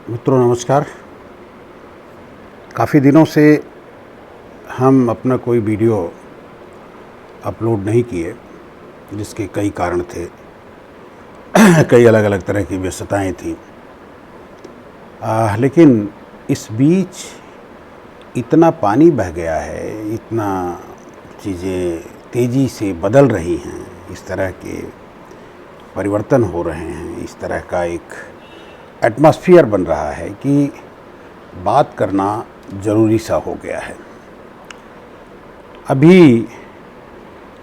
मित्रों नमस्कार। काफ़ी दिनों से हम अपना कोई वीडियो अपलोड नहीं किए, जिसके कई कारण थे। कई अलग अलग तरह की व्यस्तताएं थीं। लेकिन इस बीच इतना पानी बह गया है, इतना चीज़ें तेज़ी से बदल रही हैं, इस तरह के परिवर्तन हो रहे हैं, इस तरह का एक एटमॉस्फेयर बन रहा है कि बात करना ज़रूरी सा हो गया है। अभी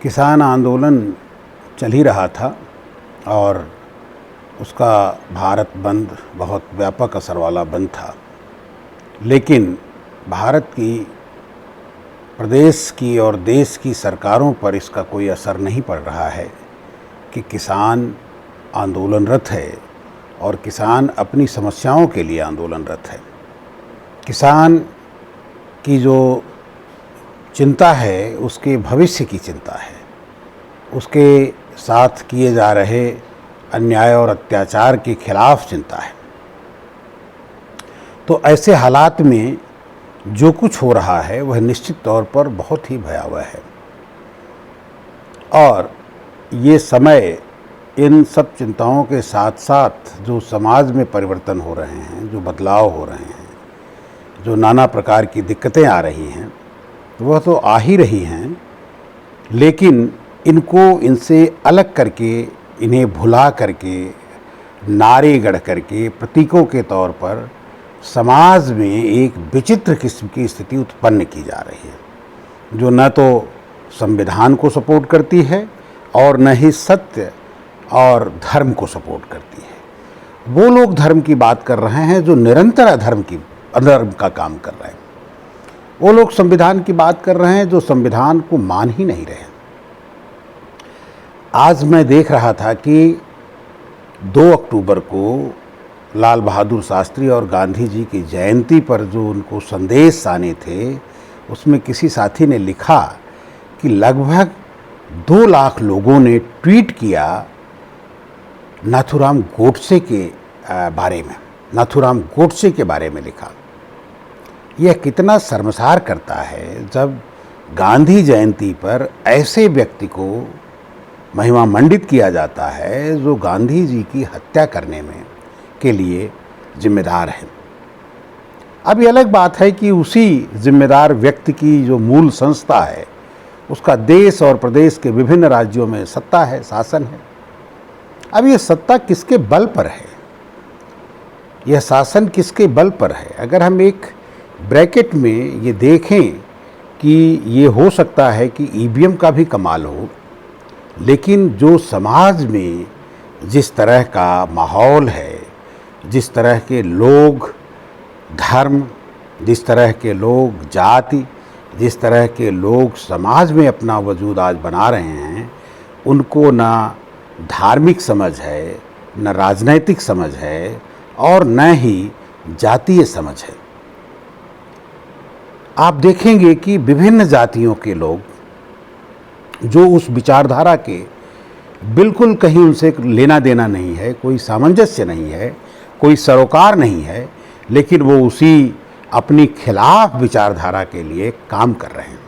किसान आंदोलन चल ही रहा था और उसका भारत बंद बहुत व्यापक असर वाला बंद था, लेकिन भारत की, प्रदेश की और देश की सरकारों पर इसका कोई असर नहीं पड़ रहा है कि किसान आंदोलनरत है और किसान अपनी समस्याओं के लिए आंदोलनरत है। किसान की जो चिंता है उसके भविष्य की चिंता है, उसके साथ किए जा रहे अन्याय और अत्याचार के खिलाफ चिंता है। तो ऐसे हालात में जो कुछ हो रहा है वह निश्चित तौर पर बहुत ही भयावह है और ये समय इन सब चिंताओं के साथ साथ जो समाज में परिवर्तन हो रहे हैं, जो बदलाव हो रहे हैं, जो नाना प्रकार की दिक्कतें आ रही हैं, वह तो आ ही रही हैं, लेकिन इनको इनसे अलग करके, इन्हें भुला करके, नारे गढ़ करके प्रतीकों के तौर पर समाज में एक विचित्र किस्म की स्थिति उत्पन्न की जा रही है, जो न तो संविधान को सपोर्ट करती है और न ही सत्य और धर्म को सपोर्ट करती है। वो लोग धर्म की बात कर रहे हैं जो निरंतर अधर्म का काम कर रहे हैं। वो लोग संविधान की बात कर रहे हैं जो संविधान को मान ही नहीं रहे। आज मैं देख रहा था कि 2 अक्टूबर को लाल बहादुर शास्त्री और गांधी जी की जयंती पर जो उनको संदेश आने थे, उसमें किसी साथी ने लिखा कि लगभग 2 लाख लोगों ने ट्वीट किया नाथूराम गोडसे के बारे में, नाथूराम गोडसे के बारे में लिखा। यह कितना शर्मसार करता है जब गांधी जयंती पर ऐसे व्यक्ति को महिमा मंडित किया जाता है जो गांधी जी की हत्या करने में के लिए जिम्मेदार है। अब ये अलग बात है कि उसी जिम्मेदार व्यक्ति की जो मूल संस्था है, उसका देश और प्रदेश के विभिन्न राज्यों में सत्ता है, शासन है। अब ये सत्ता किसके बल पर है, यह शासन किसके बल पर है? अगर हम एक ब्रैकेट में ये देखें कि ये हो सकता है कि ईवीएम का भी कमाल हो, लेकिन जो समाज में जिस तरह का माहौल है, जिस तरह के लोग धर्म, जिस तरह के लोग जाति, जिस तरह के लोग समाज में अपना वजूद आज बना रहे हैं, उनको ना धार्मिक समझ है, न राजनैतिक समझ है और न ही जातीय समझ है। आप देखेंगे कि विभिन्न जातियों के लोग जो उस विचारधारा के बिल्कुल कहीं उनसे लेना देना नहीं है, कोई सामंजस्य नहीं है, कोई सरोकार नहीं है, लेकिन वो उसी अपनी खिलाफ विचारधारा के लिए काम कर रहे हैं।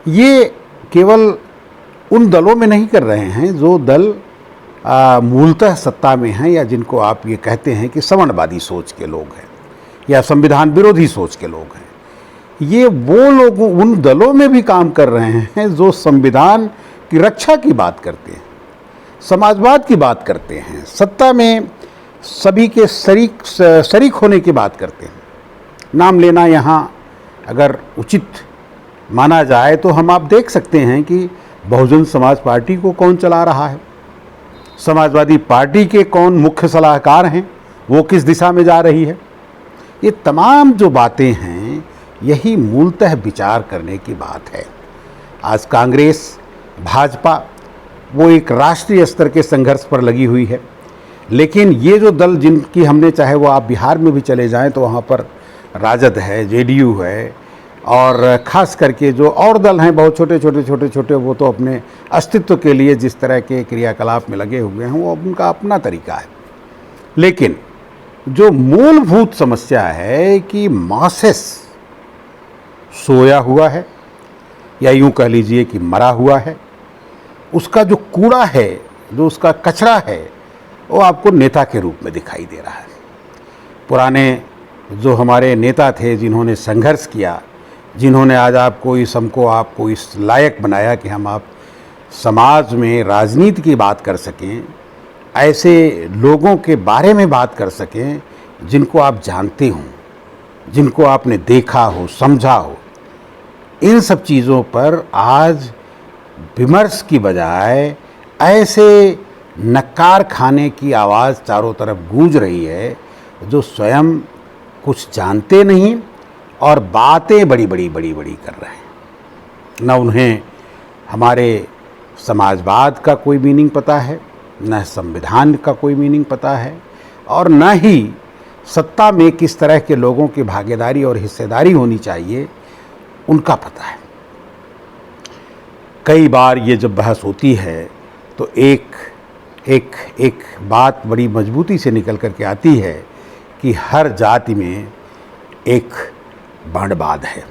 ये केवल उन दलों में नहीं कर रहे हैं जो दल मूलतः सत्ता में हैं या जिनको आप ये कहते हैं कि सवर्णवादी सोच के लोग हैं या संविधान विरोधी सोच के लोग हैं। ये वो लोग उन दलों में भी काम कर रहे हैं जो संविधान की रक्षा की बात करते हैं, समाजवाद की बात करते हैं, सत्ता में सभी के शरीक होने की बात करते हैं। नाम लेना यहाँ अगर उचित माना जाए तो हम आप देख सकते हैं कि बहुजन समाज पार्टी को कौन चला रहा है, समाजवादी पार्टी के कौन मुख्य सलाहकार हैं, वो किस दिशा में जा रही है। ये तमाम जो बातें हैं, यही मूलतः विचार करने की बात है। आज कांग्रेस, भाजपा वो एक राष्ट्रीय स्तर के संघर्ष पर लगी हुई है, लेकिन ये जो दल जिनकी हमने, चाहे वो आप बिहार में भी चले जाएं तो वहाँ पर राजद है, जेडीयू है और ख़ास करके जो और दल हैं बहुत छोटे, वो तो अपने अस्तित्व के लिए जिस तरह के क्रियाकलाप में लगे हुए हैं वो उनका अपना तरीका है। लेकिन जो मूलभूत समस्या है कि मासेस सोया हुआ है, या यूं कह लीजिए कि मरा हुआ है, उसका जो कूड़ा है, जो उसका कचरा है, वो आपको नेता के रूप में दिखाई दे रहा है। पुराने जो हमारे नेता थे, जिन्होंने संघर्ष किया, जिन्होंने आज आपको इस लायक बनाया कि हम आप समाज में राजनीति की बात कर सकें, ऐसे लोगों के बारे में बात कर सकें जिनको आप जानते हों, जिनको आपने देखा हो, समझा हो, इन सब चीज़ों पर आज विमर्श की बजाय ऐसे नकार खाने की आवाज़ चारों तरफ गूंज रही है, जो स्वयं कुछ जानते नहीं और बातें बड़ी बड़ी कर रहे हैं। न उन्हें हमारे समाजवाद का कोई मीनिंग पता है, न संविधान का कोई मीनिंग पता है, और न ही सत्ता में किस तरह के लोगों की भागीदारी और हिस्सेदारी होनी चाहिए उनका पता है। कई बार ये जब बहस होती है तो एक बात बड़ी मजबूती से निकल कर के आती है कि हर जाति में एक बांडवाद है,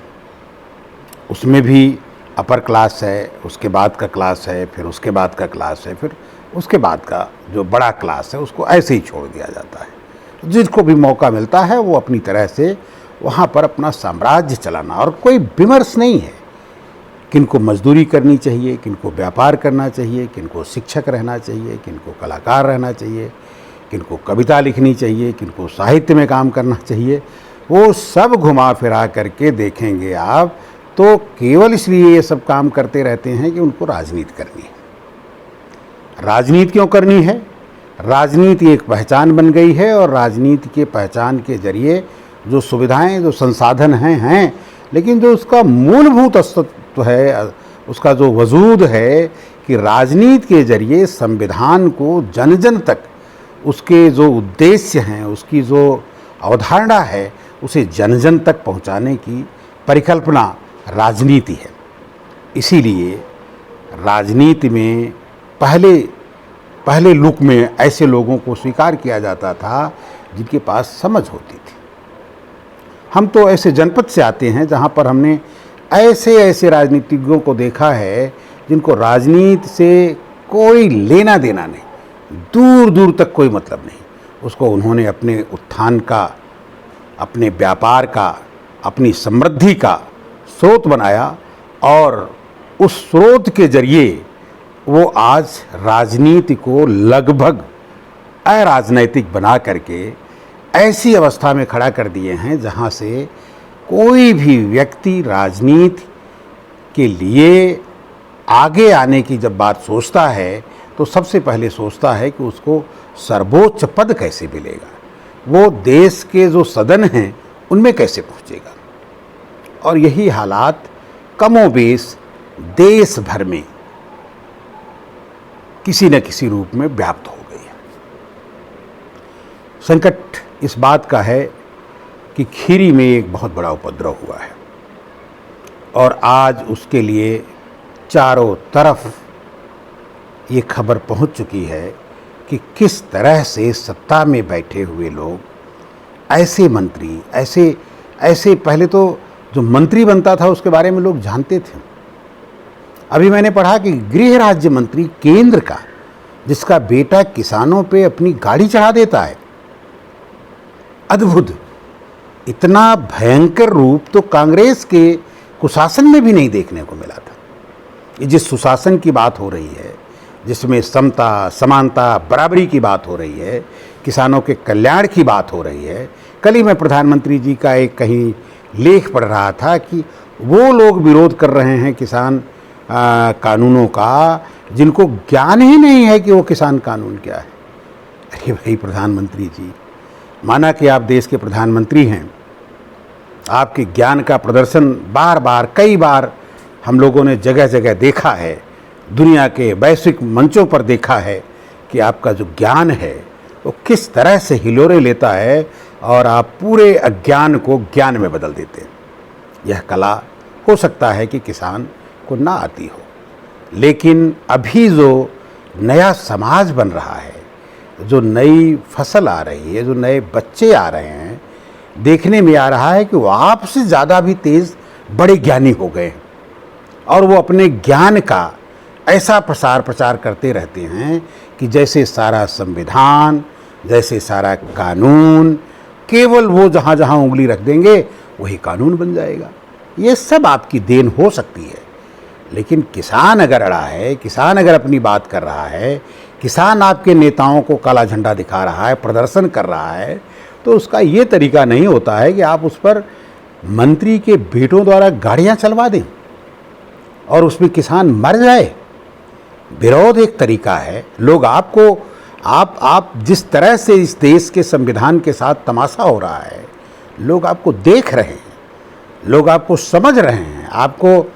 उसमें भी अपर क्लास है, उसके बाद का क्लास है, फिर उसके बाद का क्लास है, फिर उसके बाद का जो बड़ा क्लास है उसको ऐसे ही छोड़ दिया जाता है। जिसको भी मौका मिलता है वो अपनी तरह से वहाँ पर अपना साम्राज्य चलाना, और कोई विमर्श नहीं है किनको मजदूरी करनी चाहिए, किनको व्यापार करना चाहिए, किनको शिक्षक रहना चाहिए, किनको कलाकार रहना चाहिए, किनको कविता लिखनी चाहिए, किनको साहित्य में काम करना चाहिए। वो सब घुमा फिरा करके देखेंगे आप तो केवल इसलिए ये सब काम करते रहते हैं कि उनको राजनीति करनी है। राजनीति क्यों करनी है? राजनीति एक पहचान बन गई है, और राजनीति के पहचान के जरिए जो सुविधाएं, जो संसाधन हैं, लेकिन जो उसका मूलभूत अस्तित्व है, उसका जो वजूद है कि राजनीति के जरिए संविधान को जन जन तक, उसके जो उद्देश्य हैं, उसकी जो अवधारणा है, उसे जन जन तक पहुंचाने की परिकल्पना राजनीति है। इसीलिए राजनीति में पहले लुक में ऐसे लोगों को स्वीकार किया जाता था जिनके पास समझ होती थी। हम तो ऐसे जनपद से आते हैं जहाँ पर हमने ऐसे राजनीतिज्ञों को देखा है जिनको राजनीति से कोई लेना देना नहीं, दूर दूर तक कोई मतलब नहीं। उसको उन्होंने अपने उत्थान का, अपने व्यापार का, अपनी समृद्धि का स्रोत बनाया, और उस स्रोत के जरिए वो आज राजनीति को लगभग अराजनैतिक बना करके ऐसी अवस्था में खड़ा कर दिए हैं जहां से कोई भी व्यक्ति राजनीति के लिए आगे आने की जब बात सोचता है तो सबसे पहले सोचता है कि उसको सर्वोच्च पद कैसे मिलेगा, वो देश के जो सदन हैं उनमें कैसे पहुंचेगा। और यही हालात कमोबेश देश भर में किसी न किसी रूप में व्याप्त हो गई है। संकट इस बात का है कि खीरी में एक बहुत बड़ा उपद्रव हुआ है, और आज उसके लिए चारों तरफ ये खबर पहुंच चुकी है कि किस तरह से सत्ता में बैठे हुए लोग, ऐसे मंत्री, ऐसे पहले तो जो मंत्री बनता था उसके बारे में लोग जानते थे। अभी मैंने पढ़ा कि गृह राज्य मंत्री केंद्र का, जिसका बेटा किसानों पे अपनी गाड़ी चढ़ा देता है। अद्भुत! इतना भयंकर रूप तो कांग्रेस के कुशासन में भी नहीं देखने को मिला था। ये जिस सुशासन की बात हो रही है, जिसमें समता, समानता, बराबरी की बात हो रही है, किसानों के कल्याण की बात हो रही है। कल ही मैं प्रधानमंत्री जी का एक कहीं लेख पढ़ रहा था कि वो लोग विरोध कर रहे हैं किसान कानूनों का जिनको ज्ञान ही नहीं है कि वो किसान कानून क्या है। अरे भाई प्रधानमंत्री जी, माना कि आप देश के प्रधानमंत्री हैं, आपके ज्ञान का प्रदर्शन कई बार हम लोगों ने जगह जगह देखा है, दुनिया के वैश्विक मंचों पर देखा है कि आपका जो ज्ञान है वो किस तरह से हिलोरे लेता है और आप पूरे अज्ञान को ज्ञान में बदल देते हैं। यह कला हो सकता है कि किसान को ना आती हो, लेकिन अभी जो नया समाज बन रहा है, जो नई फसल आ रही है, जो नए बच्चे आ रहे हैं, देखने में आ रहा है कि वो आपसे ज़्यादा भी तेज़ बड़े ज्ञानी हो गए हैं और वो अपने ज्ञान का ऐसा प्रचार करते रहते हैं कि जैसे सारा संविधान, जैसे सारा कानून, केवल वो जहाँ जहाँ उंगली रख देंगे वही कानून बन जाएगा। ये सब आपकी देन हो सकती है, लेकिन किसान अगर अड़ा है, किसान अगर अपनी बात कर रहा है, किसान आपके नेताओं को काला झंडा दिखा रहा है, प्रदर्शन कर रहा है, तो उसका ये तरीका नहीं होता है कि आप उस पर मंत्री के बेटों द्वारा गाड़ियाँ चलवा दें और उसमें किसान मर जाए। विरोध एक तरीका है। लोग आपको आप जिस तरह से इस देश के संविधान के साथ तमाशा हो रहा है, लोग आपको देख रहे हैं, लोग आपको समझ रहे हैं, आपको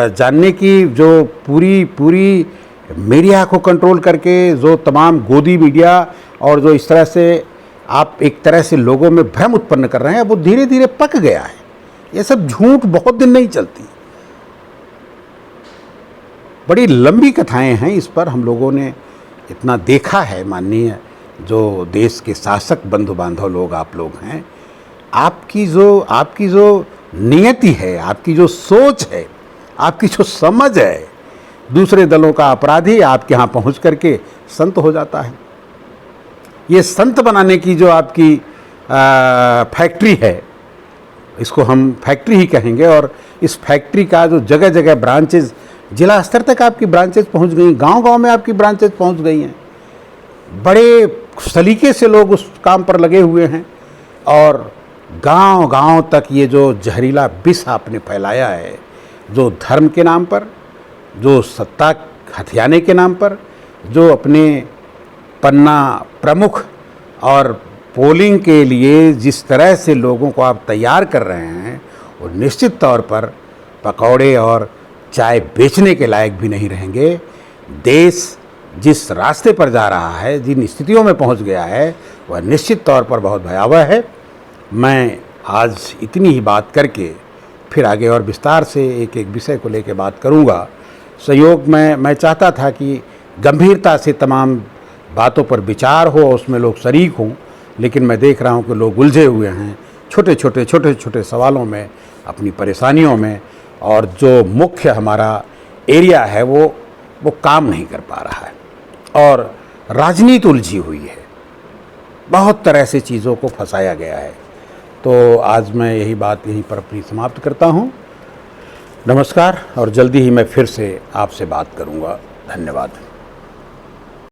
जानने की जो पूरी मीडिया को कंट्रोल करके जो तमाम गोदी मीडिया और जो इस तरह से आप एक तरह से लोगों में भ्रम उत्पन्न कर रहे हैं, वो धीरे धीरे पक गया है। ये सब झूठ बहुत दिन नहीं चलती। बड़ी लंबी कथाएं हैं, इस पर हम लोगों ने इतना देखा है। माननीय जो देश के शासक बंधु बांधव लोग आप लोग हैं, आपकी जो नियति है, आपकी जो सोच है, आपकी जो समझ है, दूसरे दलों का अपराधी आपके यहाँ पहुँच करके संत हो जाता है। ये संत बनाने की जो आपकी फैक्ट्री है, इसको हम फैक्ट्री ही कहेंगे, और इस फैक्ट्री का जो जगह जगह ब्रांचेज, जिला स्तर तक आपकी ब्रांचेज पहुंच गई, गांव-गांव में आपकी ब्रांचेज पहुंच गई हैं। बड़े सलीके से लोग उस काम पर लगे हुए हैं और गांव-गांव तक ये जो जहरीला विष आपने फैलाया है, जो धर्म के नाम पर, जो सत्ता हथियाने के नाम पर, जो अपने पन्ना प्रमुख और पोलिंग के लिए जिस तरह से लोगों को आप तैयार कर रहे हैं, वो निश्चित तौर पर पकौड़े और चाय बेचने के लायक भी नहीं रहेंगे। देश जिस रास्ते पर जा रहा है, जिन स्थितियों में पहुंच गया है, वह निश्चित तौर पर बहुत भयावह है। मैं आज इतनी ही बात करके फिर आगे और विस्तार से एक एक विषय को लेकर बात करूंगा। संयोग में मैं चाहता था कि गंभीरता से तमाम बातों पर विचार हो, उसमें लोग शरीक हों, लेकिन मैं देख रहा हूं कि लोग उलझे हुए हैं छोटे छोटे सवालों में, अपनी परेशानियों में, और जो मुख्य हमारा एरिया है वो काम नहीं कर पा रहा है और राजनीति उलझी हुई है। बहुत तरह से चीज़ों को फंसाया गया है। तो आज मैं यही बात यहीं पर अपनी समाप्त करता हूँ। नमस्कार, और जल्दी ही मैं फिर से आपसे बात करूँगा। धन्यवाद।